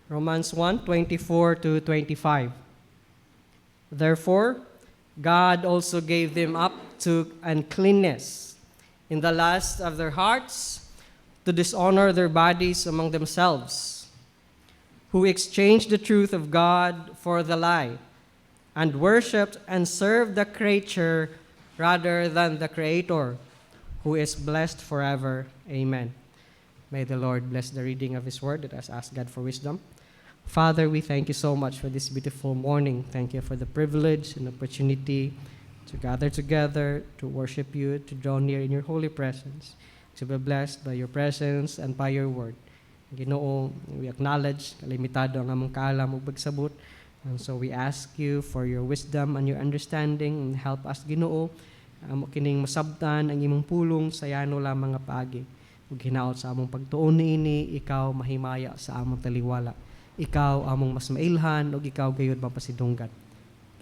Romans 1:24 to 25. Therefore, God also gave them up to uncleanness in the lust of their hearts, to dishonor their bodies among themselves, who exchanged the truth of God for the lie, and worshipped and served the creature rather than the Creator, who is blessed forever. Amen. May the Lord bless the reading of His Word. Let us ask God for wisdom. Father, we thank you so much for this beautiful morning. Thank you for the privilege and opportunity to gather together, to worship you, to draw near in your holy presence, to be blessed by your presence and by your word. Ginoo, we acknowledge limitado ang among kaalam ug pagsabot. And so we ask you for your wisdom and your understanding, and help us, Ginoo, amo kining masabtan ang imong pulong sa yano lamang nga paagi. Ug hinaot sa among pagtuon niini, ikaw mahimaya sa among taliwala. Ikaw among mas mailhan, ug ikaw gayud mapasidunggan.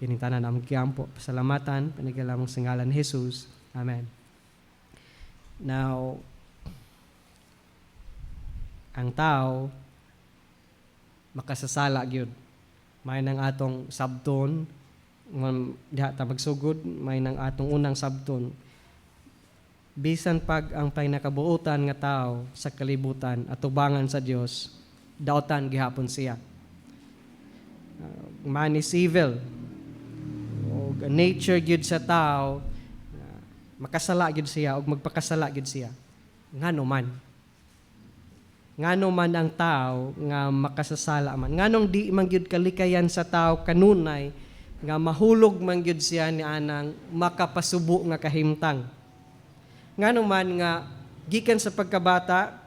Kining tanan among giampo, pasalamatan, panagilamong sa ngalan ni Jesus. Amen. Now, ang tao makasasala gyud. May nang atong sabton, diha ta magsugod, may nang atong unang sabton. Bisan pag ang pinakabuutan nga tao sa kalibutan at tubangan sa Dios, daotan gihapon siya. Man is evil. O nature gyud sa tao, makasala gyud siya o magpakasala gyud siya. Ngano man ang tao nga makasasala man. Nganong di man gyud kalikayan sa tao kanunay nga mahulog man gyud siya ni anang makapasubo nga kahimtang. Ngano man nga gikan sa pagkabata,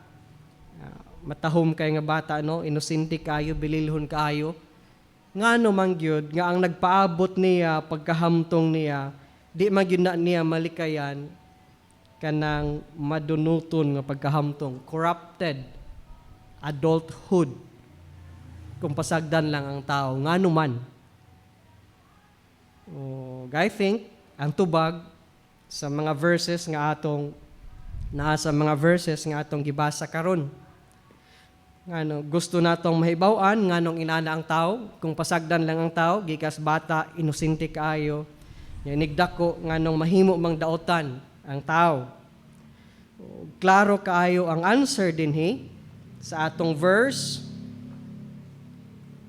matahom kay nga bata, no, inosente kayo, bililhon kayo. Ngano man gyud nga ang nagpaabot niya pagkahamtong niya, di man gyud na niya malikayan kanang madunuton nga pagkahamtong, corrupted adulthood. Kung pasagdan lang ang tao, ngano man. I think ang tubag sa mga verses nga atong nasa mga verses nga atong gibasa karon. Ngano gusto natong mahibaw-an nganong inana ang tao, kung pasagdan lang ang tao, gikas bata inosente kaayo. Nigdako nganong mahimo mang daotan ang tao. Klaro kaayo ang answer dinhi sa atong verse,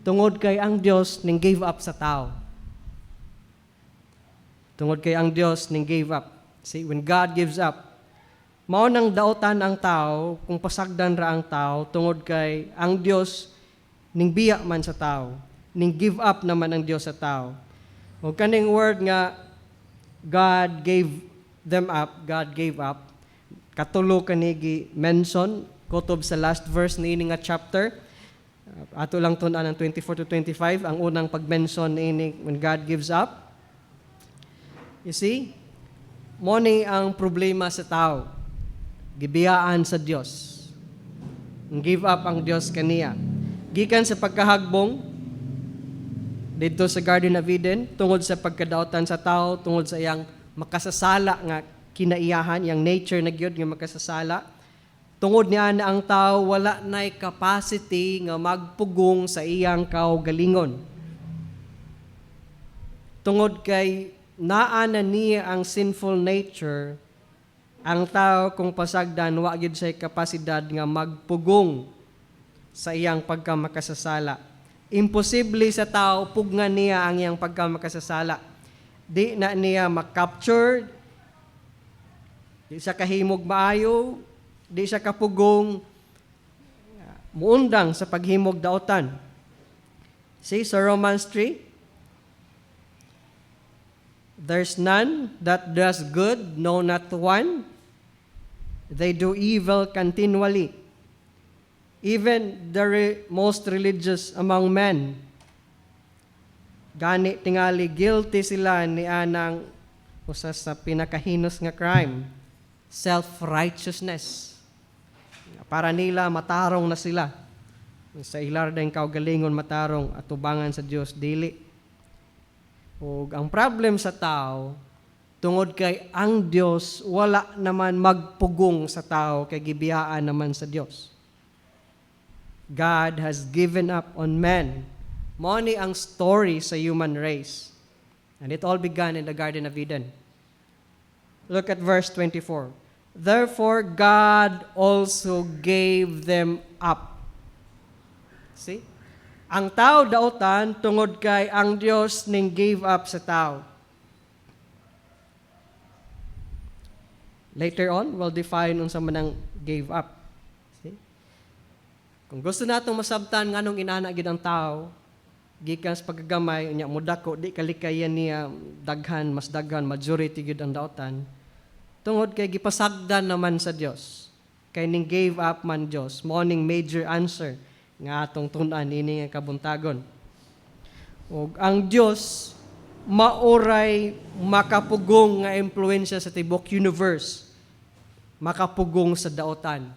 tungod kay ang Dios ning gave up sa tao. Tungod kay ang Dios ning gave up. See, when God gives up, mao nang daotan ang tao, kung pasagdan ra ang tao, tungod kay ang Dios ning biya man sa tao, ning give up naman ang Dios sa tao. O kaning word nga God gave them up, God gave up, katulo kanigi mention kutob sa last verse niini nga chapter. Ato lang tun-an ang 24 to 25 ang unang pag-mention niini when God gives up. You see, mo ni ang problema sa tao. Gibiyaan sa Dios. Give up ang Dios kaniya. Gikan sa pagkahagbong dito sa Garden of Eden, tungod sa pagkadaotan sa tao, tungod sa iyang makasasala nga kinaiyahan, iyang nature na gyud nga makasasala. Tungod niya na ang tao wala nay capacity nga magpugong sa iyang kaugalingon. Tungod kay naa na niya ang sinful nature, ang tao kung pasagdan wa gyud say kapasidad nga magpugong sa iyang pagkamakasasala. Imposible sa tao pugngan niya ang iyang pagkamakasasala. Di na niya makapture, di siya kahimog maayo, di siya kapugong, muundang sa paghimog daotan. See, sa Romans 3, there's none that does good, no not one. They do evil continually. Even the most religious among men, gani tingali guilty sila ni anang usa sa pinakahinos nga crime, self-righteousness. Para nila matarong na sila. Sa ilar din kaugalingon matarong at tubangan sa Dios dili. O ang problem sa tao, tungod kay ang Dios wala naman magpugong sa tao kay gibiyaan naman sa Dios. God has given up on men. Mao ni ang story sa human race. And it all began in the Garden of Eden. Look at verse 24. Therefore, God also gave them up. See? Ang tao daotan tungod kay ang Dios ning gave up sa tao. Later on, we'll define unsa man ang gave up. See? Kung gusto natong masabtan nganong inana gid ang tao, gikan sa pagkagamay unya mudako di kalikayan niya mas daghan majority gid ang daotan. Tungod kay gipasagdan naman sa Dios. Kay ning gave up man Dios, mao ning major answer nga atong tun-an ini nga kabuntagon. Ug ang Dios mauray makapugong nga impluwensya sa tibok universe. Makapugong sa daotan.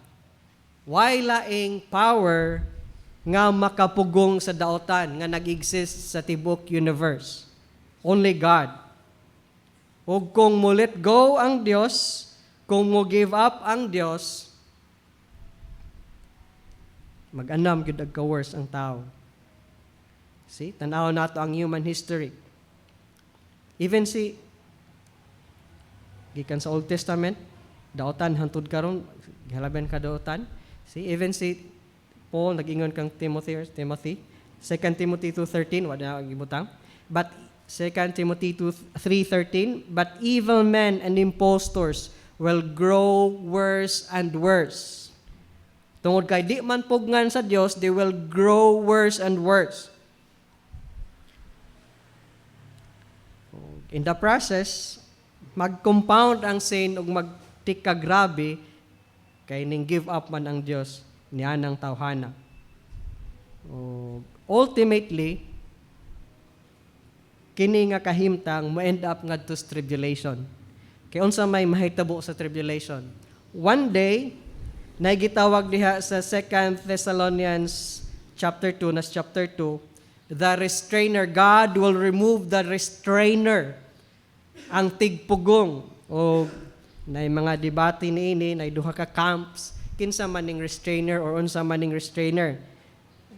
Why laing power nga makapugong sa daotan nga nag-exist sa tibok universe? Only God. Ug kung mo let go ang Dios, kung mo give up ang Dios, mag-anam gyud ka worse ang tao. See, tanaw nato ang human history. Even si gikan sa Old Testament, daotan hangtod karon, gihalaban ka daotan. See, even si Paul nag-ingon kang Timothy, 2 Timothy 2:13, wala na gibutang. But 2 Timothy 3:13, but evil men and impostors will grow worse and worse. Tungod kay di man pugngan sa Dios, they will grow worse and worse. In the process, mag-compound ang sin ug magtika grabe kay ning give up man ang Dios niya ng tawhana. Ultimately, kini nga kahimtang mo-end up ngadto sa tribulation. Kay unsa may mahitabo sa tribulation? One day, naigitawag diha sa 2 Thessalonians chapter 2, nas chapter 2, the restrainer, God will remove the restrainer, ang tigpugong. O nay mga debate niini, nay duha ka camps, kinsa man ning restrainer or unsa man ning restrainer.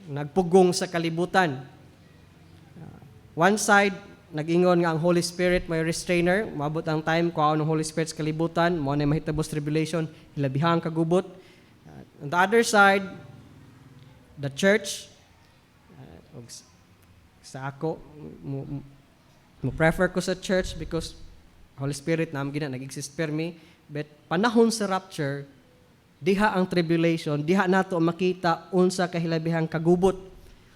Nagpugong sa kalibutan. One side, nag-ingon nga ang Holy Spirit may restrainer, maabot ang time kung ang Holy Spirit sa kalibutan, mo na mahitabos tribulation, hilabihang kagubot. On the other side, the church, sa ako, mo prefer ko sa church because Holy Spirit naman gina nag-exist per me, but panahon sa rapture, diha ang tribulation, diha nato makita unsa kahilabihang kagubot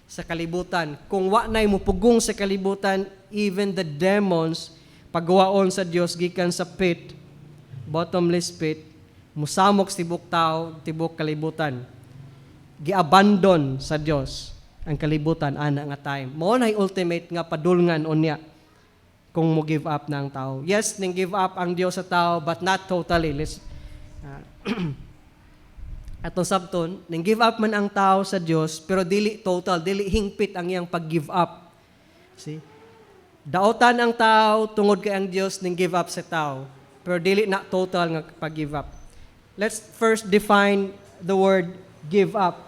sa kalibutan. Kung wa nay mupugong sa kalibutan, even the demons pagwaon sa Dios gikan sa pit, bottomless pit, musamok sa tibok tao, tibok kalibutan. Giabandon sa Dios ang kalibutan ana nga time. Mao nay ultimate nga padulngan unya kung mo give up na ang tao. Yes, ning give up ang Dios sa tao, but not totally. Atong sabton, ning give up man ang tao sa Dios, pero dili total, dili hingpit ang iyang pag-give up. See? Daotan ang tao tungod kay ang Dios ning give up sa tao, pero dili na total nga pag-give up. Let's first define the word give up.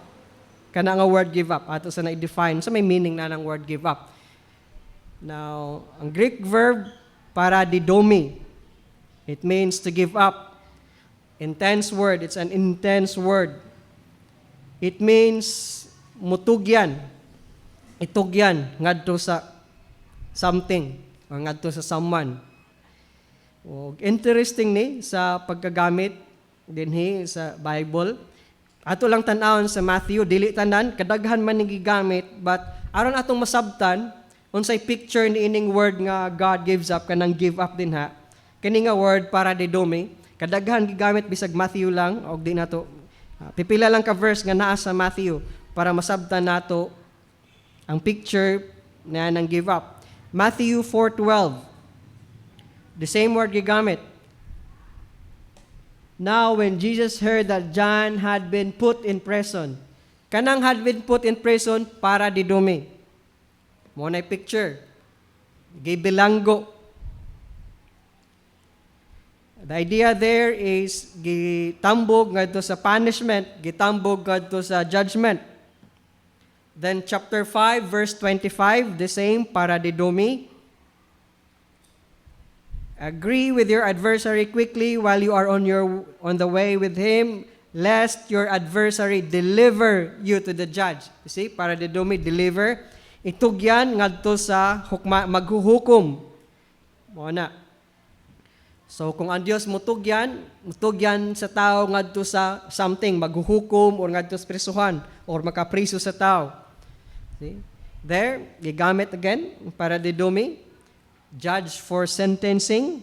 Kana nga word give up, ato sa na-define, sa may meaning na ng word give up. Now, ang Greek verb paradidomi, it means to give up. Intense word, it's an intense word. It means mutugyan. Itugyan ngadto sa something or ngadto sa someone. Interesting ni sa pagkagamit dinhi sa Bible. Ato lang tan-awon sa Matthew, dili tanan kadaghan man ning gigamit, but aron atong masabtan unsay picture ni ining word nga God gives up kanang give up din ha. Kini nga word paradidomi, kadaghan gigamit bisag Matthew lang og di nato pipila lang ka verse nga naa sa Matthew para masabtan nato ang picture na nang give up. Matthew 4:12. The same word gigamit. Now when Jesus heard that John had been put in prison, kanang had been put in prison paradidomi. Mo na picture. Gibilanggo. The idea there is gitambog ngadto sa punishment, gitambog ngadto sa judgment. Then chapter 5, verse 25, the same, paradidomi. Agree with your adversary quickly while you are on the way with him, lest your adversary deliver you to the judge. You see, paradidomi, deliver. Itugyan ngadto sa maghuhukom. Mo na. So kung ang Dios mutugyan sa tao ngadto sa something, maghuhukom or ngadto sa prisuhan or makapriso sa tao. See? There, gigamit again, paradidomi. Judge for sentencing.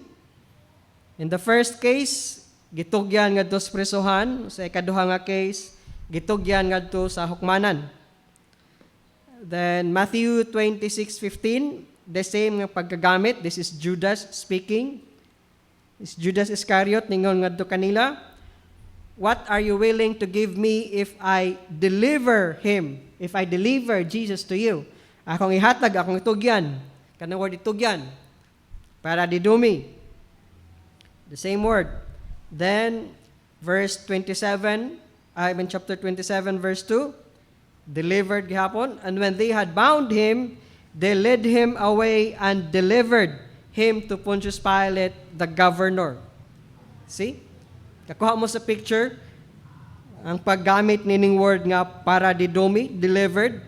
In the first case, gitugyan ngadto sa prisuhan. Sa ikaduha nga case, gitugyan ngadto sa hukmanan. Then Matthew 26:15, the same nga pagkagamit. This is Judas speaking. It's Judas Iscariot ningon ngadto kanila, what are you willing to give me if I deliver him? If I deliver Jesus to you? Akong ihatag, akong itugyan. Kanang word itugyan. Paradidomi. The same word. Then, chapter 27, verse 2, delivered gihapon. And when they had bound him, they led him away and delivered him to Pontius Pilate, the governor. See? Kakuha mo sa picture, ang paggamit nining word nga paradidomi, delivered,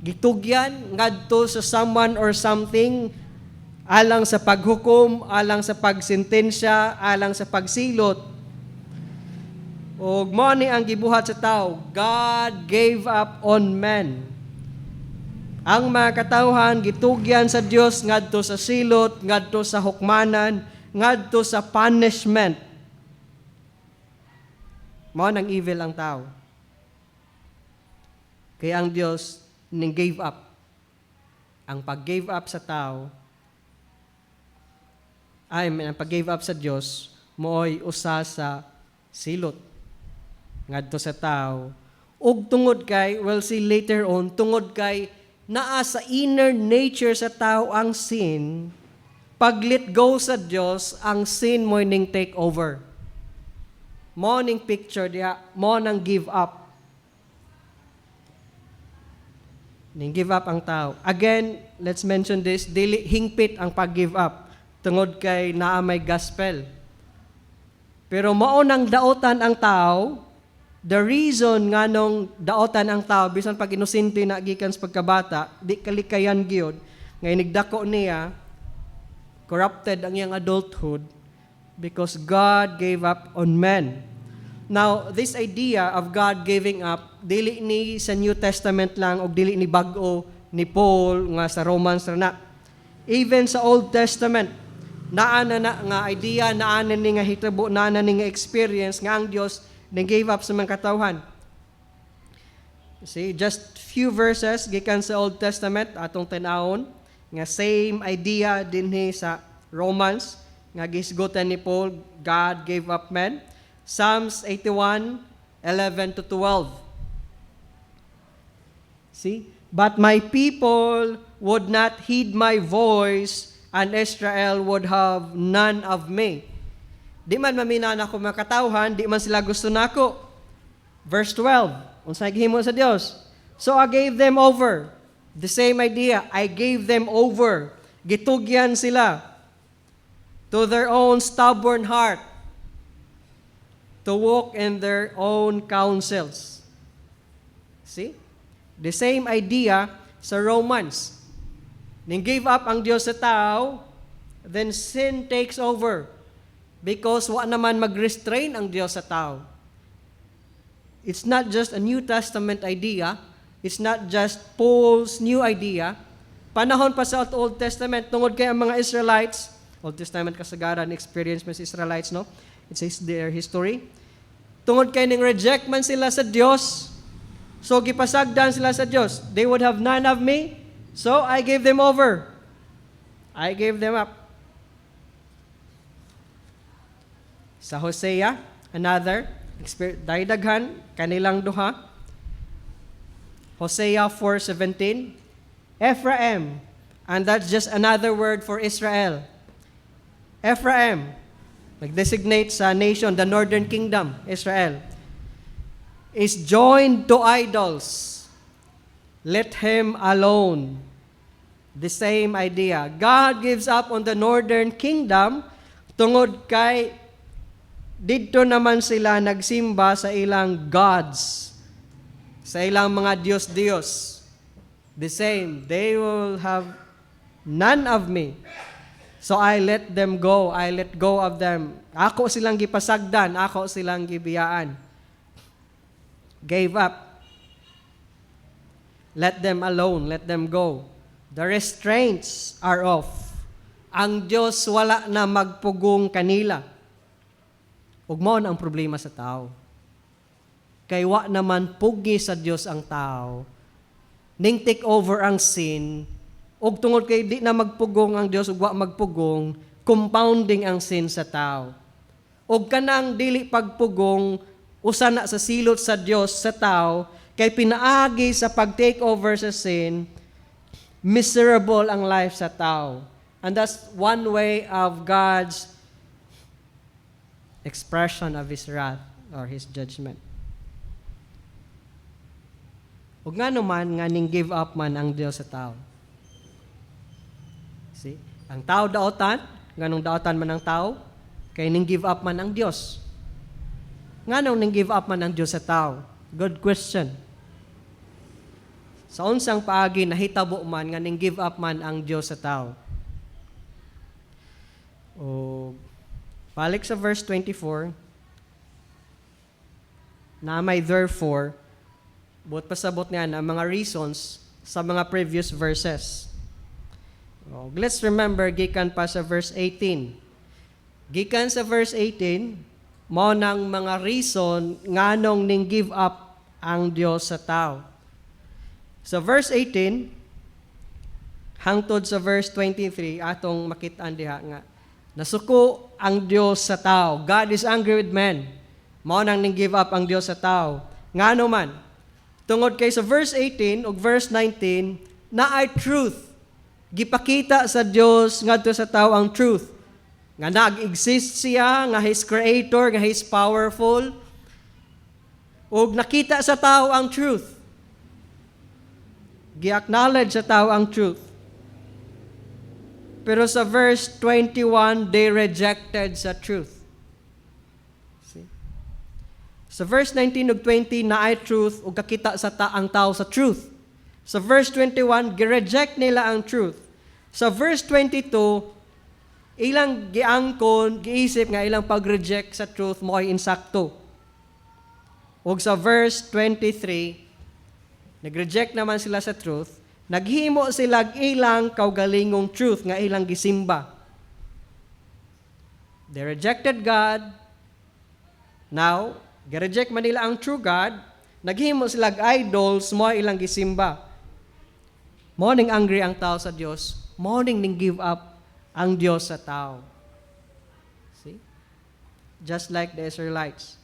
gitugyan ngadto sa someone or something alang sa paghukom, alang sa pagsentensya, alang sa pagsilot. Og mao ni ang gibuhat sa tao, God gave up on man. Ang mga katawhan gitugyan sa Dios ngadto sa silot, ngadto sa hukmanan, ngadto sa punishment. Mao nang evil ang tao. Kaya ang Dios ning gave up. Ang pag-gave up sa tao, ang pag-gave up sa Dios, mooy usa sa silot ngadto sa tao. Ug tungod kay, we'll see later on, tungod kay naa sa inner nature sa tao ang sin, pag let go sa Dios, ang sin mo ning take over. Mo ning picture diha, mo nang give up. Ning give up ang tao. Again, let's mention this, dili hingpit ang pag-give up tungod kay naa may gospel. Pero mao nang daotan ang tao, the reason nga nung daotan ang tao, bisan pag inosente na gikan sa pagkabata, di kalikayan gyud nga inigdako niya, corrupted ang iyang adulthood because God gave up on men. Now, this idea of God giving up, dili ni sa New Testament lang o dili ni bag-o ni Paul nga sa Romans na. Even sa Old Testament, naana na nga idea, naana ni nga hitabo, naana ni nga experience nga ang Dios nag-gave up sa mga katawhan. See, just few verses gikan sa Old Testament atong tan-awon nga same idea dinhi sa Romans nga gisgutan ni Paul, God gave up men. Psalms 81:11-12. See? But my people would not heed my voice, and Israel would have none of me. Di man maminan ako mga katawhan, di man sila gusto nako. Verse 12, unsay gihimo sa Dios? So I gave them over. The same idea, I gave them over. Gitugyan sila to their own stubborn heart, to walk in their own counsels. See? The same idea sa Romans. Ning give up ang Dios sa tao, then sin takes over. Because wa naman mag-restrain ang Dios sa tao. It's not just a New Testament idea. It's not just Paul's new idea. Panahon pa sa Old Testament, tungod kay ang mga Israelites, Old Testament kasagaran, experience man sa Israelites, no? It says their history. Tungod kay ning reject man sila sa Dios, so gipasagdan sila sa Dios. They would have none of me, so I gave them over. I gave them up. Sa Hosea, another, daghan, kanilang duha. Hosea 4:17, Ephraim, and that's just another word for Israel. Ephraim, nag-designate sa nation, the northern kingdom, Israel, is joined to idols. let him alone. The same idea. God gives up on the northern kingdom tungod kay didto naman sila nagsimba sa ilang gods, sa ilang mga Diyos-Diyos. The same. They will have none of me. So I let them go. I let go of them. Ako silang gipasagdan. Ako silang gibiyaan. Gave up. Let them alone. Let them go. The restraints are off. Ang Diyos wala na magpugong kanila. Ug mao na ang problema sa tao. Kay wa naman pugi sa Diyos ang tao. Ning take over ang sin. Ug tungod kay di na magpugong ang Diyos ug wa magpugong, compounding ang sin sa tao. Ug kanang dili pagpugong usa na sa silot sa Diyos sa tao kay pinaagi sa pag-take over sa sin, miserable ang life sa tao. And that's one way of God's expression of His wrath or His judgment. Ug nga naman, nga ning give up man ang Diyos sa tao. See? Ang tao daotan, nganong daotan man ang tao, kay ning give up man ang Diyos. Nganong ning give up man ang Diyos sa tao? Good question. Sa unsang paagi nahitabo man nga ning give up man ang Dios sa tao. O balik sa verse 24. Na may therefore, buot pasabot niya ang mga reasons sa mga previous verses. O, let's remember gikan pa sa verse 18. Gikan sa verse 18, mao nang mga reason nganong ning give up ang Dios sa tao. Sa verse 18, hangtod sa verse 23, atong makitaan diha nga, nasuko ang Dios sa tao. God is angry with men. Mao nang ning give up ang Dios sa tao. Ngano man, tungod kay sa verse 18 ug verse 19, naay truth. Gipakita sa Dios ngadto sa tao ang truth. Nga nag-exist siya, nga He's creator, nga He's powerful. Ug nakita sa tao ang truth. Gi-acknowledge sa tao ang truth. Pero sa verse 21, they rejected sa truth. See? Sa verse 19 ug 20, naay truth ug kakita sa ang tao sa truth. Sa verse 21, gi-reject nila ang truth. Sa verse 22, ilang giangkon, giisip nga ilang pag-reject sa truth mo ay insakto. Ug sa verse 23, nag-reject naman sila sa truth, naghimo sila ilang kaugalingong truth nga ilang gisimba. They rejected God. Now, gi-reject man nila ang true God, naghimo sila idols mo ilang gisimba. Morning angry ang tao sa Dios, morning ning give up ang Dios sa tao. See? Just like the Israelites.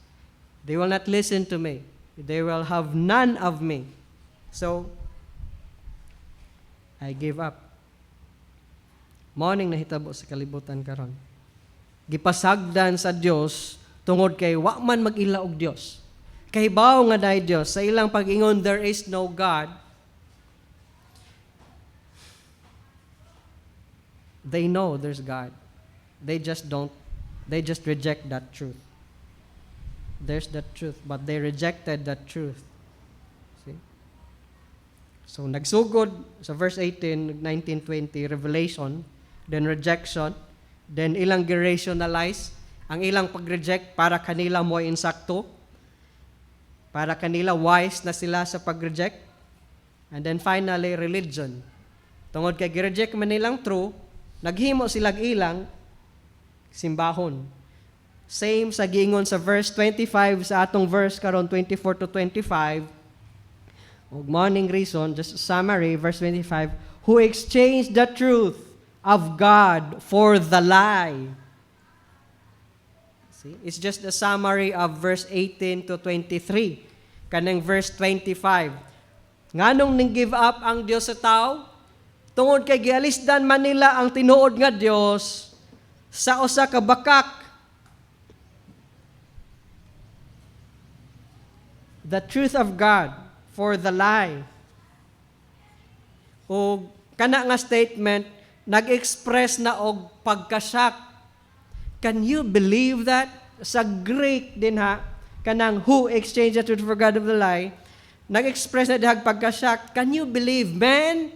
They will not listen to me. They will have none of me. So, I gave up. Morning nahitabo sa kalibutan karon. Gipasagdan sa Dios tungod kay wa man mag-ila og Dios. Kay bawo nga dai Dios sa ilang pag-ingon there is no God. They know there's God. They just reject that truth. There's that truth, but they rejected that truth. So, nagsugod sa verse 18, 19, 20, revelation, then rejection, then ilang gi-rationalize, ang ilang pag-reject para kanila mo insakto, para kanila wise na sila sa pag-reject, and then finally, religion. Tungod kay gi-reject man nilang true, naghimo silag ilang simbahon. Same sa giingon sa verse 25 sa atong verse karon 24 to 25, morning reason, just a summary, verse 25, who exchanged the truth of God for the lie. See? It's just a summary of verse 18 to 23. Kanang verse 25. Nganong ning give up ang Dios sa tao? Tungod kay gialisdan man nila ang tinuod nga Dios sa usa ka bakak. The truth of God for the lie. O kana nga statement, nag-express na og pagka-shock. Can you believe that? Sa Greek din ha, kanang who exchanged the truth for God of the lie, nag-express na dihag pagka-shock. Can you believe, man?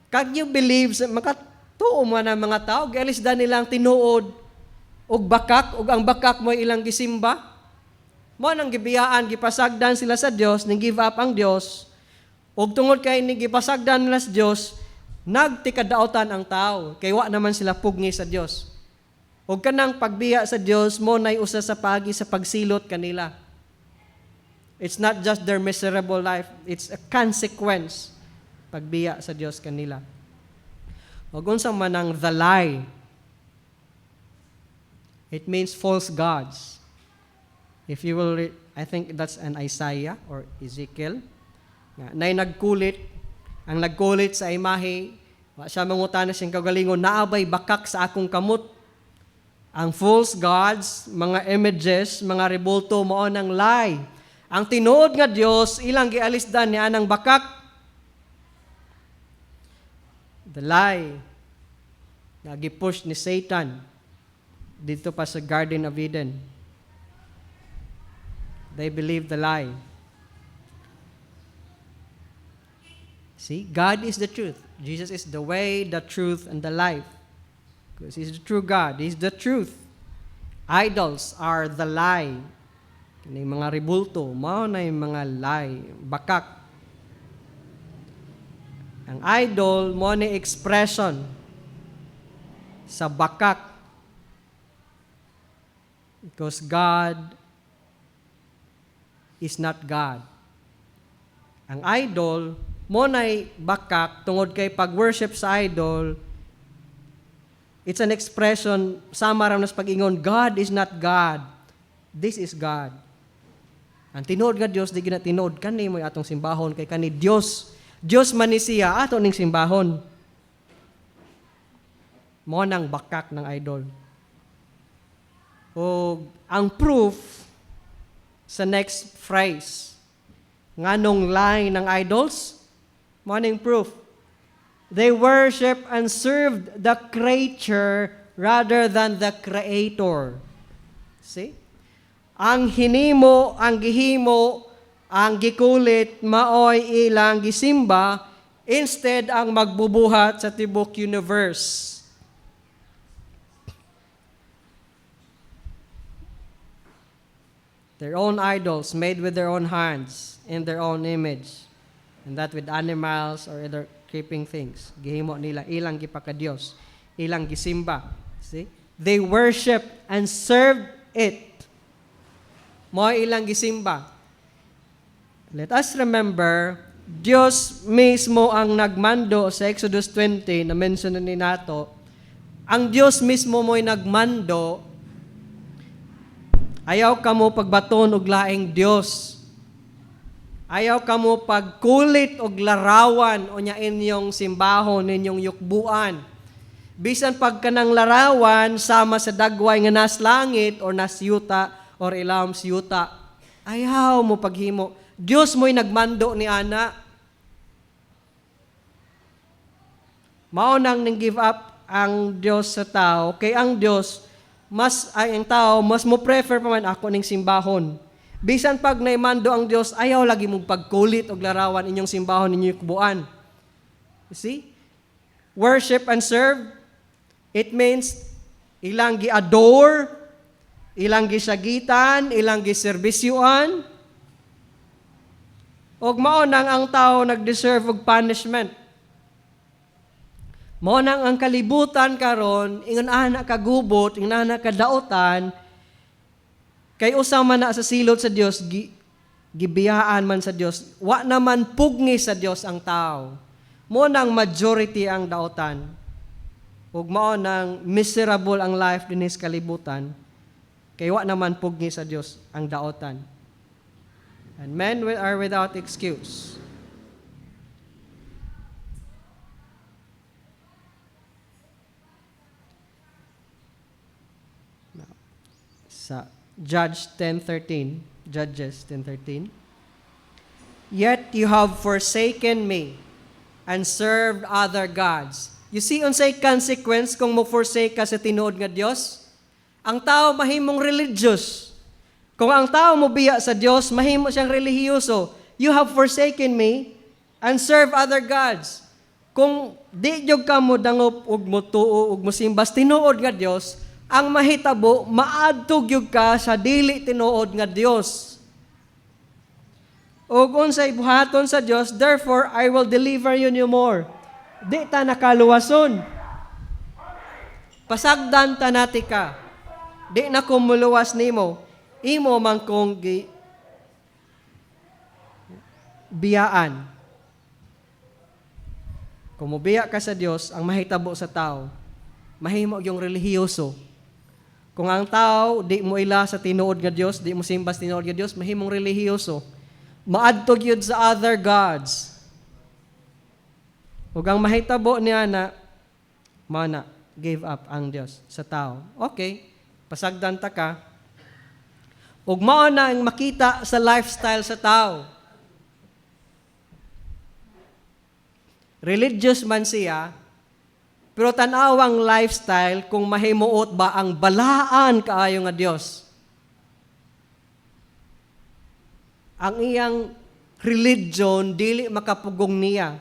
Can you believe? Makatuo mo na mga tao, gialisda nilang tinuod og bakak, og ang bakak mo ilang gisimba. Mo nang gibiyaan, gipasagdan sila sa Dios, ning give up ang Dios. Og tungod kay ni gipasagdan nila sa Dios, nagtikadaotan ang tao. Kay wa naman sila pugni sa Dios. Og kanang pagbiya sa Dios mo nay usa sa pagi sa pagsilot kanila. It's not just their miserable life, it's a consequence pagbiya sa Dios kanila. Og unsa man ang the lie, it means false gods. If you will read, I think that's an Isaiah or Ezekiel. Nay nagkulit, ang nagkulit sa imahe, wa siya mangutana siyang kagalingon, naabay bakak sa akong kamot. Ang false gods, mga images, mga rebulto, mao nang lie. Ang tinuod nga Dios ilang gialisdan ni anang bakak. The lie na gipush ni Satan dito pa sa Garden of Eden. They believe the lie. See, God is the truth. Jesus is the way, the truth, and the life. Because He's the true God. He's the truth. Idols are the lie. Kini mga rebulto, mao na yung mga lie, bakak. Ang idol, mo na expression sa bakak. Because God is not God. Ang idol, mo na'y bakak tungod kay pag-worship sa idol, it's an expression, sama ram nas pag-ingon, God is not God. This is God. Ang tinuod nga Dios, di ginatinuod kani mo atong simbahon kay kani Dios. Dios man ni siya ato ning simbahon. Mo nang bakak ng idol. O ang proof sa next phrase, nganong lie ng idols, mo ning proof. They worship and served the creature rather than the Creator. See? Ang hinimo, ang gihimo, ang gikulit, maoy ilang gisimba, instead ang magbubuhat sa tibok universe. Their own idols made with their own hands, in their own image, and that with animals or other creeping things. Gihimo nila, ilang gipaka-Dios, ilang gisimba. See? They worship and served it. Mo ilang gisimba. Let us remember, Dios mismo ang nagmando sa Exodus 20 na mention ni nato. Ang Dios mismo mo'y nagmando. Ayaw ka mo pagbaton og laing Dios. Ayaw ka mo pagkulit og larawan o nya inyong simbahon, inyong yukbuan. Bisan pag kanang larawan sama sa dagway nga nas langit or nas yuta or ilawom si yuta, ayaw mo paghimo. Dios mo'y nagmando ni ana. Mao nang ning give up ang Dios sa tao, kay ang Dios ang tao mas mo prefer pa man ako ning simbahon. Bisan pag naimando ang Dios, ayaw lagi mong pagkulit og larawan inyong simbahon inyong kubuan. You see? Worship and serve, it means ilang gi-adore, ilang gisagitan, ilang giserbisyuan, og mao nang ang tao nag-deserve og punishment. Mao nang ang kalibutan karon, ingon ana kagubot, ingon ana kadaotan, kay usa man na sa silot sa Dios, gibiyaan man sa Dios, wa naman pugni sa Dios ang tao. Mao nang majority ang daotan. Ug mao nang miserable ang life dinis kalibutan. Kay wa naman pugni sa Dios ang daotan. And men are without excuse. Now, sa Judges 10:13, Yet you have forsaken me, and served other gods. You see, unsay consequence kung mo forsake ka sa tinuod nga Dios? Ang tao mahimong religious. Kung ang tao mo biya sa Dios, mahimo siyang relihiyoso. You have forsaken me and serve other gods. Kung di jud ka mo dangop ug mo tuo ug mo simbas tinuod nga Dios, ang mahitabo maadtog jud ka sa dili tinuod nga Dios. Ug unsay buhaton sa Dios, therefore I will deliver you no more. Di ta nakaluwason. Pasagdan ta nati ka. Di na kumuluwas nimo. Imo man kong biyaan. Kung mubiya ka sa Dios, ang mahitabo sa tao, mahimo yung relihiyoso. Kung ang tao, di mo ila sa tinuod nga Dios, di mo simbas tinuod nga Dios, mahimong relihiyoso. Maadtog yun sa other gods. Ug ang mahitabo niya na, mana, gave up ang Dios sa tao. Okay, pasagdan ta ka. Ug mao na ang makita sa lifestyle sa tao. Religious man siya, pero tanawang lifestyle kung mahimuot ba ang balaan kaayo nga Dios. Ang iyang religion dili makapugong niya.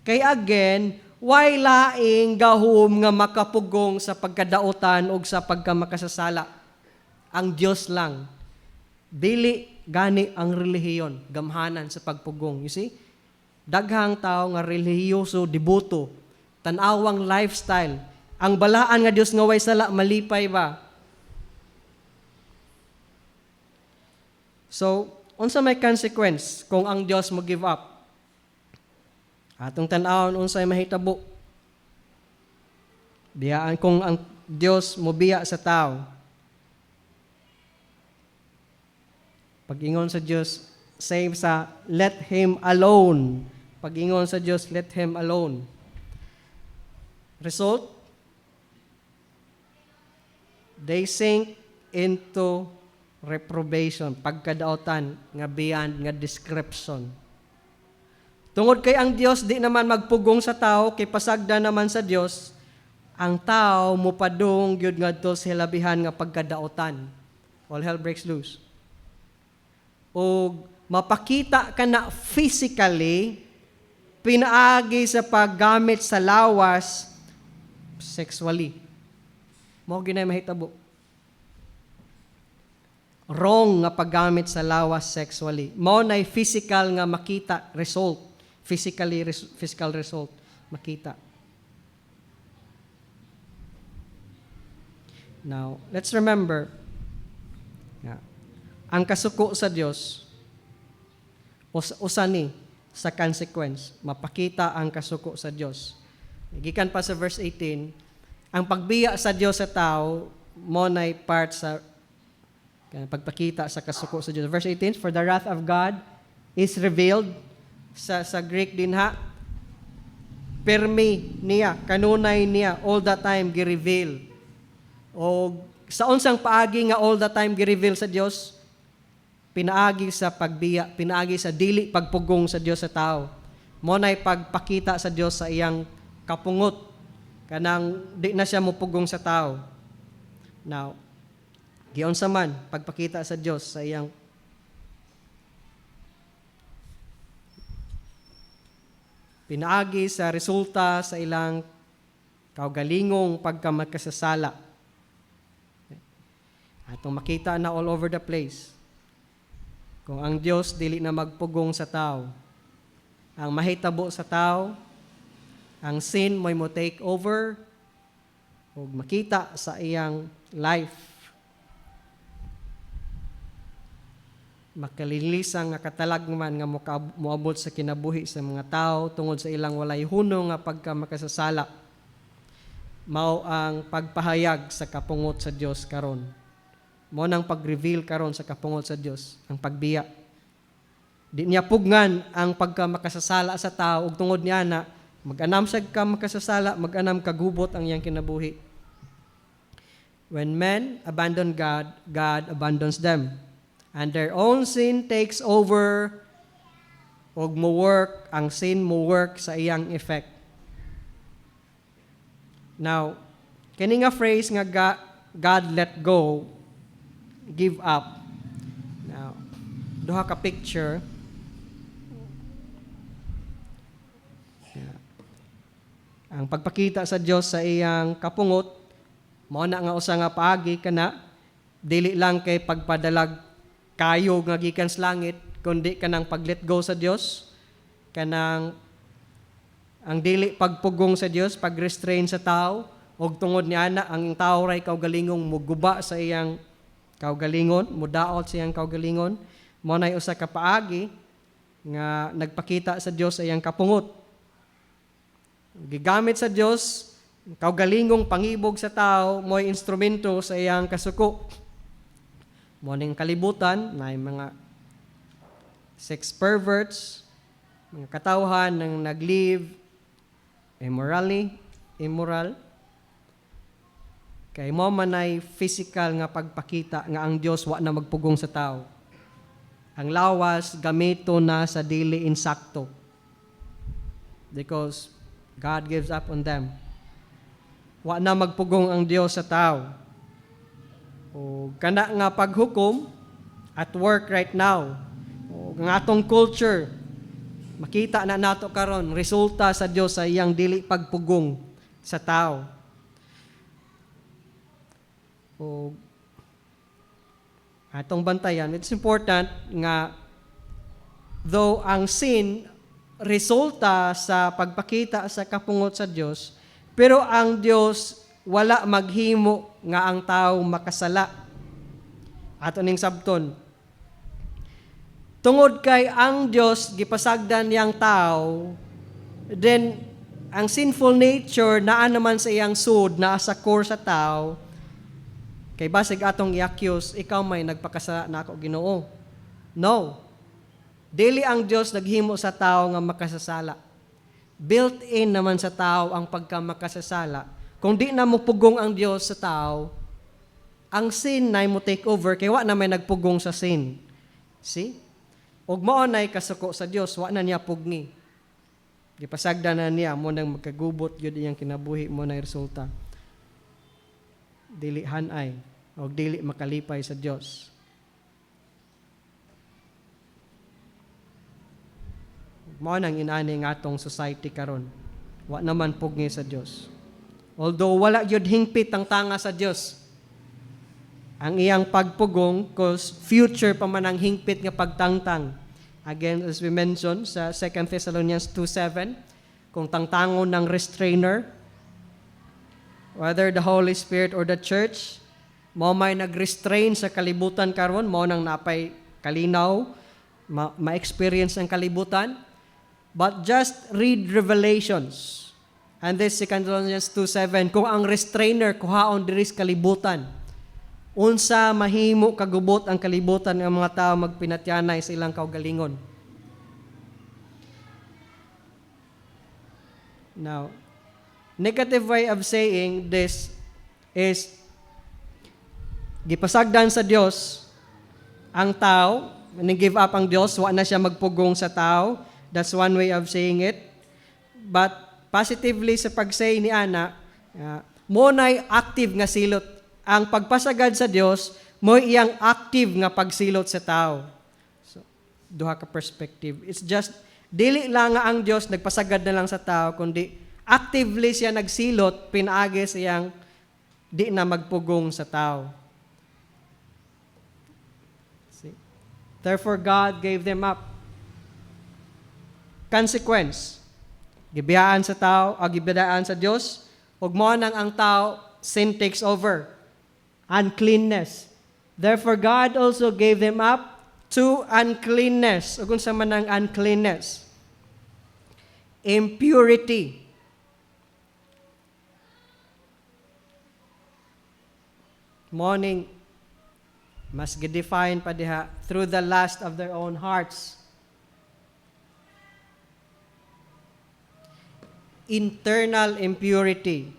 Kay again, why laing gahom nga makapugong sa pagkadautan o sa pagkamakasasala? Ang Diyos lang. Dili gani ang relihiyon, gamhanan sa pagpugong. You see? Daghang tao nga relihiyoso, devoto, tanawang lifestyle. Ang balaan nga Diyos nga way sala, malipay ba? So, unsa may consequence kung ang Diyos mo give up? Atong tan-awon unsay mahitabo. Biyaan kung ang Diyos mo biya sa tao. Pag-ingon sa Diyos, save sa let Him alone. Pag-ingon sa Diyos, let Him alone. Result, they sink into reprobation, pagkadautan nga beyond nga description. Tungod kay ang Dios di naman magpugong sa tao, kay pasagda naman sa Dios, ang tao mupadung gyud ngadto sa hilabihan nga pagkadautan. All hell breaks loose. O mapakita ka na physically, pinaagi sa paggamit sa lawas sexually. Mao ginay mahitabo. Wrong nga paggamit sa lawas sexually. Mao nay physical nga makita result. Physical result makita. Now, let's remember, ang kasuko sa Dios usa ni sa consequence, mapakita ang kasuko sa Dios. Gikan pa sa verse 18, ang pagbiya sa Dios sa tao mo nay part sa pagpakita sa kasuko sa Dios. Verse 18, for the wrath of God is revealed sa Greek din ha. Permi niya, kanunay niya all the time gi-reveal. O sa unsang paagi nga all the time gi-reveal sa Dios, pinaagi sa pagbiya, pinaagi sa dili pagpugong sa Dios sa tao. Mo nay pagpakita sa Dios sa iyang kapungot kanang di na siya mupugong sa tao. Now, giunsa man pagpakita sa Dios sa iyang pinaagi sa resulta sa ilang kaugalingong pagkamakasasala. Atong makita na all over the place. Kung ang Dios dili na magpugong sa tao, ang mahitabo sa tao, ang sin mo'y mo take over, o makita sa iyang life. Makalilisang nga katalagman nga moabot sa kinabuhi sa mga tao tungod sa ilang walay hunong nga pagkamakasasala. Mao ang pagpahayag sa kapungot sa Dios karon. Mo nang pag-reveal karon sa kapungot sa Dios, ang pagbiya. Di niya pugnan ang pagkamakasasala sa tao ug tungod niya na mag-anam sa makasasala, mag-anam kagubot ang iyang kinabuhi. When men abandon God, God abandons them. And their own sin takes over og mo work, ang sin mo work sa iyang effect. Now, kini nga phrase nga God let go, give up. Now, duha ka picture. Ang pagpakita sa Dios sa iyang kapungot, mao na nga usa nga paagi kana, dili lang kay pagpadalag kayo nga gikan sa langit, kundi kanang pag-let go sa Dios, kanang ang dili pagpugong sa Dios, pag-restrain sa tao, og tungod niya na ang tao ray kaugalingong muguba sa iyang kaugalingon, mudaot sa iyang kaugalingon, mao nay usa ka paagi nga nagpakita sa Dios sa iyang kapungot. Gigamit sa Dios kaugalingong pangibog sa tao mo'y instrumento sa iyang kasuko. Mo ning kalibutan na mga sex perverts, mga katawhan nang nag-live immoral, kay mo man ay physical nga pagpakita nga ang Dios wa na magpugong sa tao. Ang lawas gamito na sa dili insakto, because God gives up on them. Wa na magpugong ang Dios sa tao. O kana nga paghukom at work right now, o nga atong culture, makita na nato karon resulta sa Dios sa iyang dili pagpugong sa tao. O atong bantayan, it's important nga though ang sin resulta sa pagpakita sa kapungot sa Dios, pero ang Dios wala maghimo nga ang tao makasala. Ato ning sabton, tungod kay ang Dios gipasagdan niyang tao, then ang sinful nature naa naman sa iyang sud, naa sa core sa tao, kay basig atong i-accuse, ikaw may nagpakasala na ako Ginoo. No. Dili ang Dios naghimo sa tao nga makasasala. Built-in naman sa tao ang pagkamakasasala. Kung di na mo pugong ang Dios sa tao, ang sin na mo take over, kaya wa na may nagpugong sa sin. See? Ug mao nay kasuko sa Dios, wa na niya pugni. Gipasagdan na niya mo nang magkagubot gyud iyang kinabuhi mo na resulta. Dili hanay o dili makalipay sa Dios. Mao nang inani nga atong society karon. Wa naman pugni sa Dios. Although wala gyud hingpit ang tanga sa Dios, ang iyang pagpugong, cause future pa man ang hingpit nga pagtangtang. Again, as we mentioned sa 2 Thessalonians 2:7, kung tangtangon ng restrainer, whether the Holy Spirit or the church, mao may nag-restrain sa kalibutan karon, mao nang napay kalinaw, ma-experience ang kalibutan. But just read Revelations. And this 2 Thessalonians 2:7, kung ang restrainer kuhaon diri sa kalibutan, unsa mahimo kagubot ang kalibutan ng mga tao magpinatyanay sa ilang kaugalingon. Now, negative way of saying this is gipasagdan sa Dios ang tao, nag-give up ang Dios, wa na siya magpugong sa tao. That's one way of saying it. But positively sa pag-say ni Ana, mo na'y active nga silot. Ang pagpasagad sa Dios, mo iyang active nga pagsilot sa tao. So, duha ka perspective. It's just, dili lang nga ang Dios nagpasagad na lang sa tao, kundi actively siya nagsilot, pinaagi siyang di na magpugong sa tao. See? Therefore, God gave them up. Consequence, gibiyaan sa tao, o gibiyaan sa Dios, ug mo nang ang tao, sin takes over. Uncleanness. Therefore, God also gave them up to uncleanness. Ug unsa man ang uncleanness? Impurity. Morning, mas gidefine pa diha, through the lust of their own hearts. Internal impurity.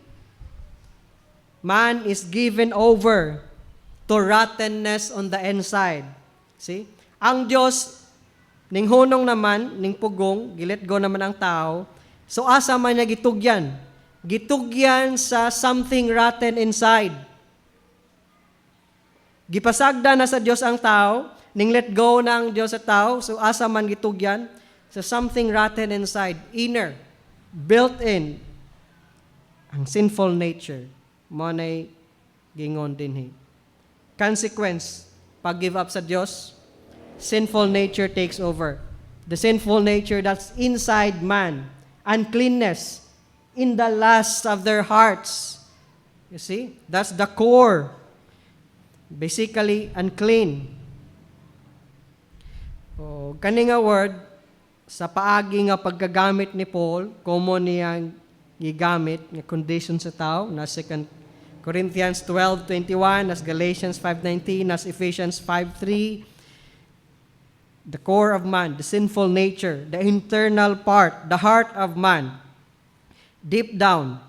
Man is given over to rottenness on the inside. See? Ang Diyos Ning hunong naman, ning pugong, gilet go naman ang tao. So asa man niya gitugyan? Gitugyan sa something rotten inside. Gipasagda na sa Dios ang tao, ning let go ng Dios sa tao. So asa man gitugyan? Sa something rotten inside, inner, built in, ang sinful nature. Mo na'y gingon din. Consequence, pag give up sa Dios, sinful nature takes over. The sinful nature that's inside man, uncleanness in the lust of their hearts. You see? That's the core. Basically, unclean. Kani nga word, sa paagi nga paggagamit ni Paul, common niyang gigamit nga condition sa tao, na 2 Corinthians 12:21, nas Galatians 5:19, nas Ephesians 5:3, the core of man, the sinful nature, the internal part, the heart of man, deep down,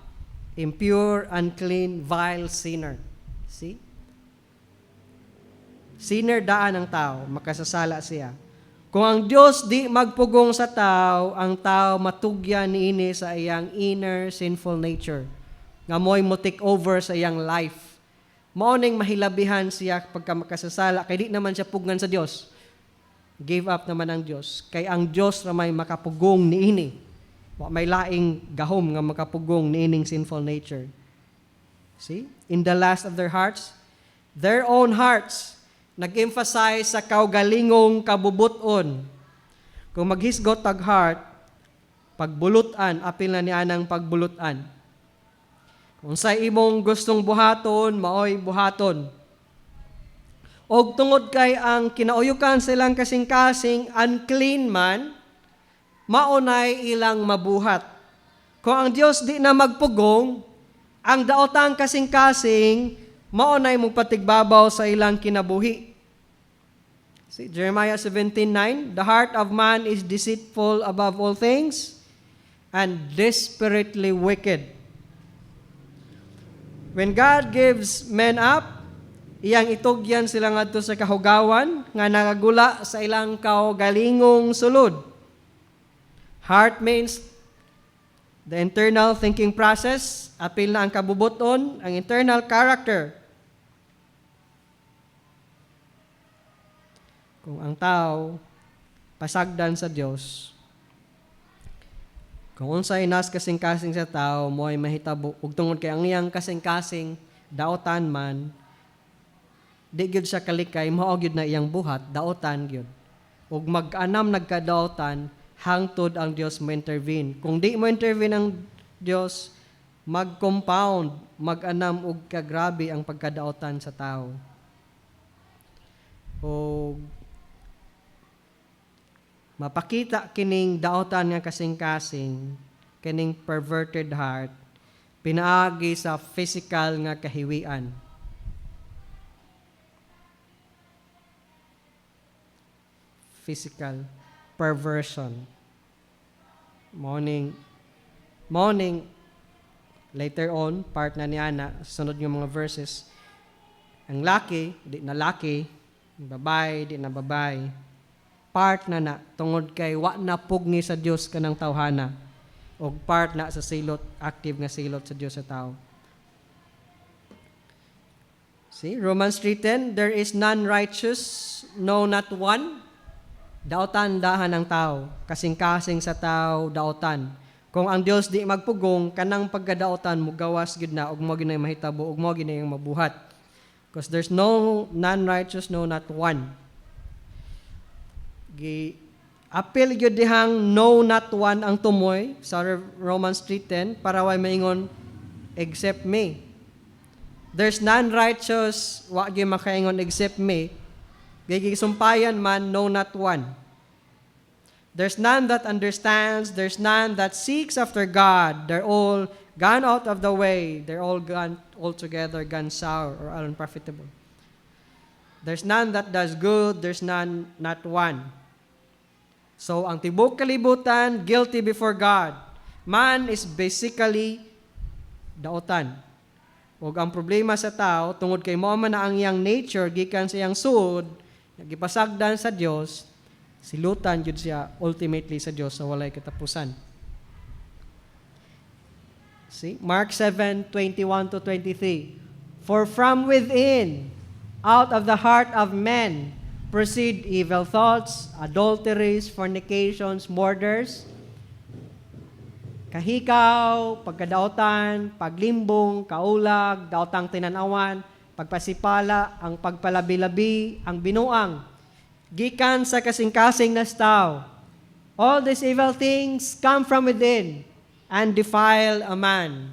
impure, unclean, vile sinner. See? Sinner daan ang tao, makasasala siya. Kung ang Diyos di magpugong sa tao, ang tao matugyan niini sa iyang inner sinful nature. Nga mo'y mo take over sa iyang life. Maoning mahilabihan siya pagka makasasala, kay di naman siya pugngan sa Diyos. Give up naman ang Diyos. Kay ang Diyos na may makapugong niini. May laing gahom nga makapugong niining sinful nature. See? In the lust of their hearts, their own hearts, nag-emphasize sa kaugalingong kabubuton. Kung maghisgot tag heart, pagbulutan, apil na niya ng pagbulutan. Kung sa imong gustong buhaton, maoy buhaton. Og tungod kay ang kinauyukan silang kasing-kasing unclean man, maunay ilang mabuhat. Kung ang Dios di na magpugong, ang daotang kasing-kasing, maunay mong patigbabaw sa ilang kinabuhi. See, Jeremiah 17:9, the heart of man is deceitful above all things and desperately wicked. When God gives men up, iyang itugyan sila ngadto sa kahugawan nga nagagula sa ilang kaugalingong sulod. Heart means the internal thinking process, apil na ang kabubuton, ang internal character. Kung ang tao pasagdan sa Dios, kung unsay nas kasing-kasing sa tao, mo ay mahitabo, ug tungod kay ang iyang kasing-kasing daotan man, di gyud siya kalikay, mao gyud na iyang buhat, daotan gyud. Ug mag-anam nagkadaotan, hangtod ang Dios mo intervene. Kung di mo intervene ang Dios, mag-compound, mag-anam og kagrabe ang pagkadaotan sa tao. O mapakita kining daotan nga kasing-kasing, kining perverted heart, pinaagi sa physical nga kahiwian. Physical perversion. Morning, later on, part na ni Ana, sunod yung mga verses, ang laki, di na laki, babae, di na babae, part na tungod kay wa na pugni sa Dios kanang tawhana, o part na sa silot, active nga silot sa Dios sa tao. See, Romans 3:10, there is none righteous, no not one. Daotan dahan ang tao, kasing-kasing sa tao daotan. Kung ang Dios di magpugong, kanang pagkadaotan mo gawas gid na, ug mo ginay mahitabo, ug mo ginay mabuhat. Because there's no none righteous, no not one. Apil gyud dihang no not one ang tumoy sa Romans 3:10 para way maingon except me. There's none righteous, wa gyud makaingon except me. Gigisumpayan man, no not one. There's none that understands, there's none that seeks after God. They're all gone out of the way. They're all gone altogether, gone sour or unprofitable. There's none that does good, there's none, not one. So, ang tibok kalibutan, guilty before God. Man is basically daotan. Ug ang problema sa tao, tungod kay mao man na ang iyang nature, gikan sa iyang suod, nagipasagdan sa Dios, Silutan yun siya ultimately sa Dios sa walay katapusan. See? Mark 7:21-23. For from within, out of the heart of men, proceed evil thoughts, adulteries, fornications, murders, kahikaw, pagkadaotan, paglimbong, kaulag, daotang tinanawan, pagpasipala, ang pagpalabi-labi, ang binuang, gikan sa kasing-kasing nas tao. All these evil things come from within and defile a man.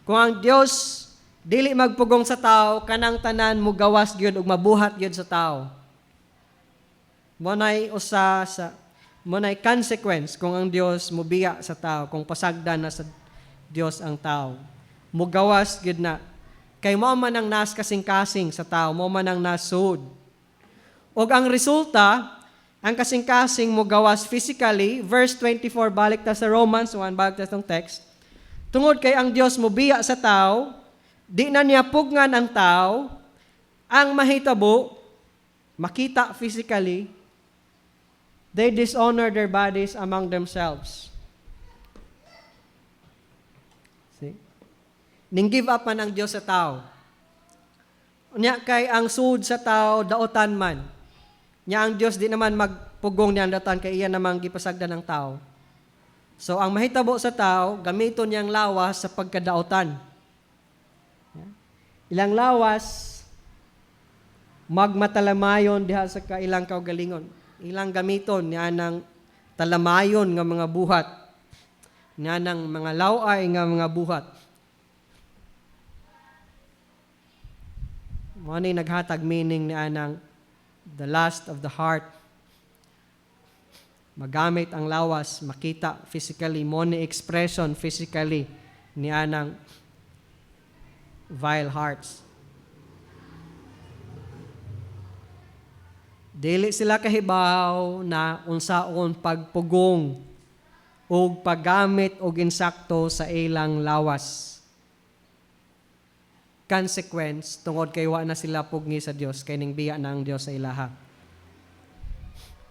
Kung ang Dios dili magpugong sa tao, kanang tanan mo gawas gyud ug mabuhat gyud sa tao. Monay consequence kung ang Dios mubiya sa tao, kung pasagdan na sa Dios ang tao. Mugawas gyud na. Kay mao man ang nas kasing-kasing sa tao, mao man ang nasud. Og ang resulta, ang kasing-kasing mugawas physically, verse 24, balik ta sa Romans 1, balik ta tong text. Tungod kay ang Dios mubiya sa tao, di na niya pugngan ang tao, ang mahitabo, makita physically, they dishonor their bodies among themselves. See? Ning give up man ang Dios sa tao. Nya kay ang sud sa tao daotan man. Nya ang Dios di naman magpugong niya daotan kay iya namang gipasagdan ng tao. So ang mahitabo sa tao, gamiton niyang lawas sa pagkadaotan. Ilang lawas magmatalamayon diha sa kailang kaugalingon. Ilang gamiton niya ng talamayon nga mga buhat. Niya ng mga laway nga mga buhat. Mo ni naghatag meaning niya ng the lust of the heart. Magamit ang lawas, makita physically, mo ni expression physically niya ng vile hearts. Dili sila kahibaw na unsaon pagpugong o paggamit og insakto sa ilang lawas. Consequence, tungod kay wa na sila pugni sa Dios, kay ning biya na ang Dios sa ilaha.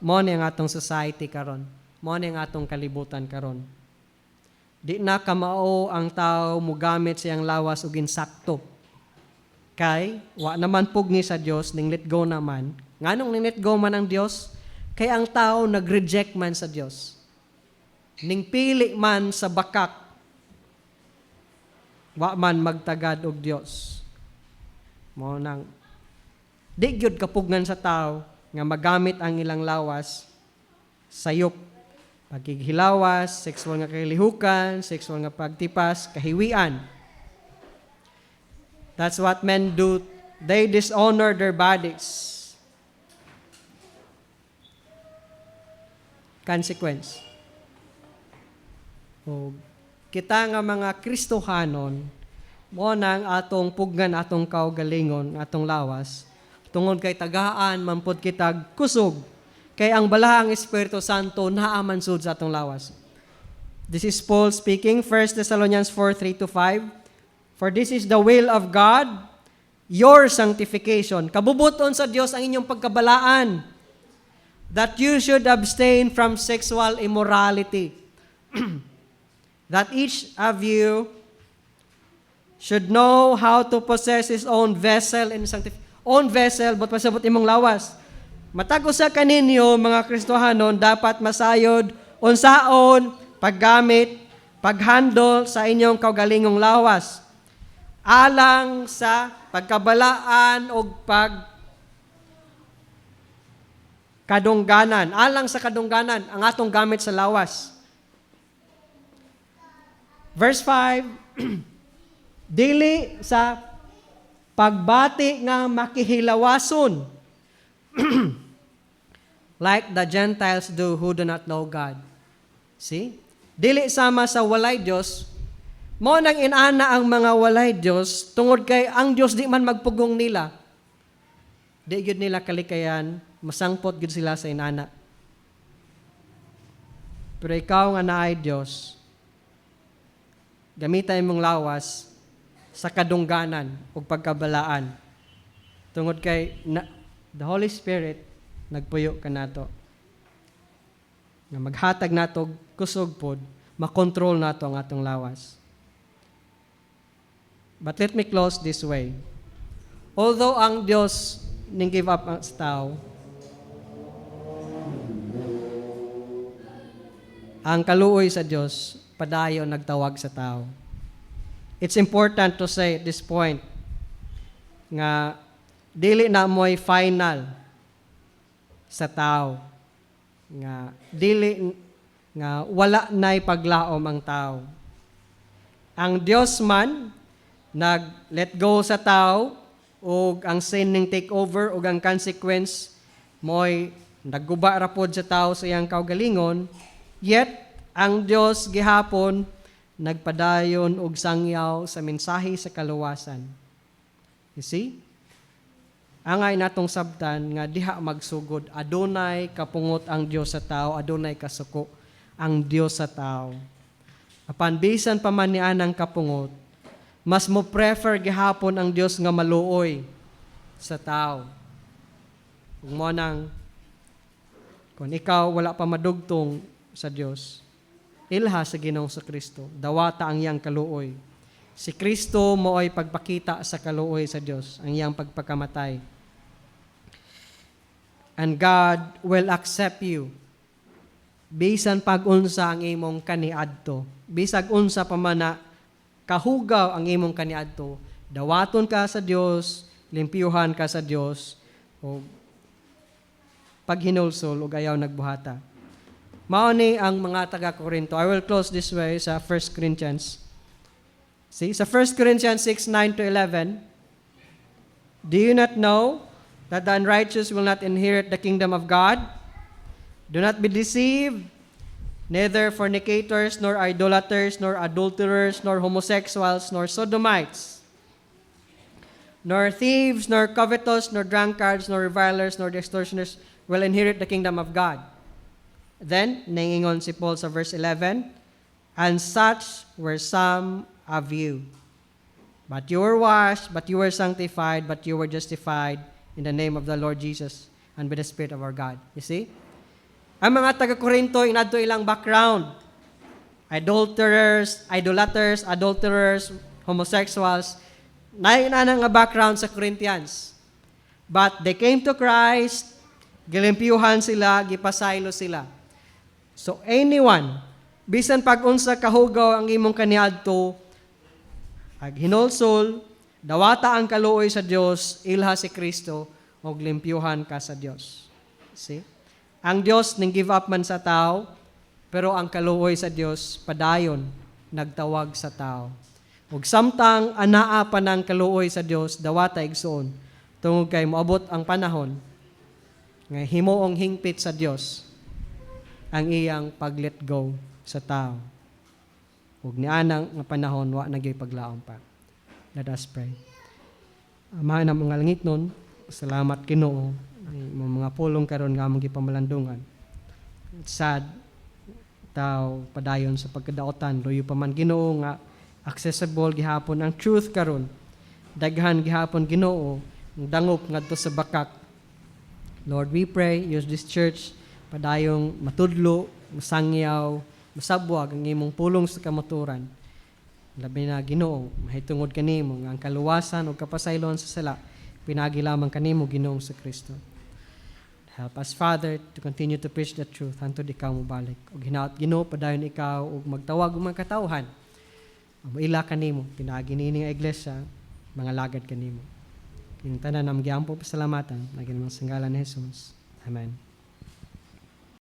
Mo ni ang atong society karon. Mo ni ang atong kalibutan karon. Di na kamao ang tao mugamit siyang lawas ug insakto. Kay wa naman pugni sa Dios, ning let go naman. Nganong ning let go man ang Dios? Kay ang tao nag-reject man sa Dios. Ning pili man sa bakak, wa man magtagad og Dios. Mo nang di gyud kapugnan sa tao nga magamit ang ilang lawas sayop, paghihilawas, sexual nga kahilihukan, sexual nga pagtipas, kahiwian. That's what men do. They dishonor their bodies. Consequence. O, kita nga mga Kristohanon, mo nang atong pugnan, atong kaugalingon, atong lawas, tungod kay tagaan, mampod kitag kusog, kay ang balahang Espiritu Santo naaman sud sa atong lawas. This is Paul speaking, 1 Thessalonians 4:3-5. For this is the will of God, your sanctification. Kabubuton sa Dios ang inyong pagkabalaan, that you should abstain from sexual immorality. That each of you should know how to possess his own vessel in sanctification. Own vessel, but pasabot imong lawas. Matag usa kaninyo mga Kristohanon dapat masayod unsaon paggamit, paghandle sa inyong kaugalingong lawas alang sa pagkabalaan o kadungganan, alang sa kadungganan ang atong gamit sa lawas. Verse 5, dili sa pagbati nga makihilawason like the Gentiles do who do not know God. See? Dili sama sa walay Dios, mo nang inana ang mga walay Dios tungod kay ang Dios di man magpugong nila. Di gyud nila kalikayan, masangpot gyud sila sa inana. Pero ikaw nga naay Dios, gamitan imong lawas sa kadungganan ug pagkabalaan. Tungod kay the Holy Spirit nagpuyo kanato. nga maghatag nato og kusog pod, makontrol nato ang atong lawas. But let me close this way. Although ang Dios ning give up sa tao, ang kaluoy sa Dios padayon nagtawag sa tao. It's important to say at this point nga dili na mo'y final sa tao. Nga dili nga wala na'y paglaom ang tao. Ang Dios man nag-let go sa tao ug ang sin ning take over ug ang consequence mo'y nagguba ra pod sa tao sa iyang kaugalingon, yet ang Dios gihapon nagpadayon og sangyaw sa mensahe sa kaluwasan. You see? Angay natong sabtan nga diha magsugod, adunay kapungot ang Dios sa tao, adunay kasuko ang Dios sa tao. Apan bisan pa man nian ang kapungot, mas mo prefer gihapon ang Dios nga maluoy sa tao. Kung mo nang kung ikaw wala pa madugtong sa Dios, ilha sa Ginoong sa Kristo, dawata ang iyang kaluoy. Si Kristo mo ay pagpakita sa kaluoy sa Dios, ang iyang pagpakamatay. And God will accept you. Bisan pag-unsa ang imong kaniadto, bisag unsa pa man na kahugaw ang imong kaniadto, dawaton ka sa Dios, limpyuhan ka sa Dios, o paghinulsol o ayaw nagbuhata. Mao ni ang mga taga-Korinto. I will close this way sa 1 Corinthians. See, sa 1 Corinthians 6:9-11, do you not know that the unrighteous will not inherit the kingdom of God? Do not be deceived, neither fornicators, nor idolaters, nor adulterers, nor homosexuals, nor sodomites, nor thieves, nor covetous, nor drunkards, nor revilers, nor extortioners will inherit the kingdom of God. Then, nangingon si Paul sa verse 11, and such were some of you. But you were washed, but you were sanctified, but you were justified in the name of the Lord Jesus and by the Spirit of our God. You see? Ang mga taga-Korinto, inadto ilang background. Adulterers, idolaters, homosexuals, na nga background sa Corinthians. But they came to Christ, gilimpyuhan sila, gipasaylo sila. So anyone, bisan pag-unsa kahugaw ang imong kaniadto, ag hinulsol, dawata ang kaluoy sa Dios, ilha si Kristo, og limpyuhan ka sa Dios. See? Ang Dios ning give up man sa tao, pero ang kaluoy sa Dios padayon nagtawag sa tao. Ug samtang anaa pa ng kaluoy sa Dios, dawata igsoon, tungod kay moabot ang panahon nga himuong hingpit sa Dios ang iyang pag-let go sa tao. Ug nianang nga panahon wa nagyoy paglaom pa. Let us pray. Amahan ang mga langit nun, salamat Ginoo mga pulong karon nga among gipamalandungan. It's sad tao padayon sa pagkadaotan, luyo pa man Ginoo nga accessible gihapon ang truth karon. Daghan gihapon Ginoo ang dangop ngadto sa bakak. Lord, we pray, use this church padayong matudlo, masangyaw, masabwag ang imong pulong sa kamaturan. Labi na Ginoo, mahitungod kanimo nga ang kaluwasan ug kapasaylon sa sala pinagi lamang kanimo Ginoong sa Kristo. Help us, Father, to continue to preach the truth unto di ka mobalik. Ug hinaot Ginoo padayon ikaw ug magtawag og mga katawhan. Maila kanimo pinagi niini nga iglesia, mga lagad kanimo. King tanan nam giampo pasalamatan, naging mga singgalan ni Jesus. Amen.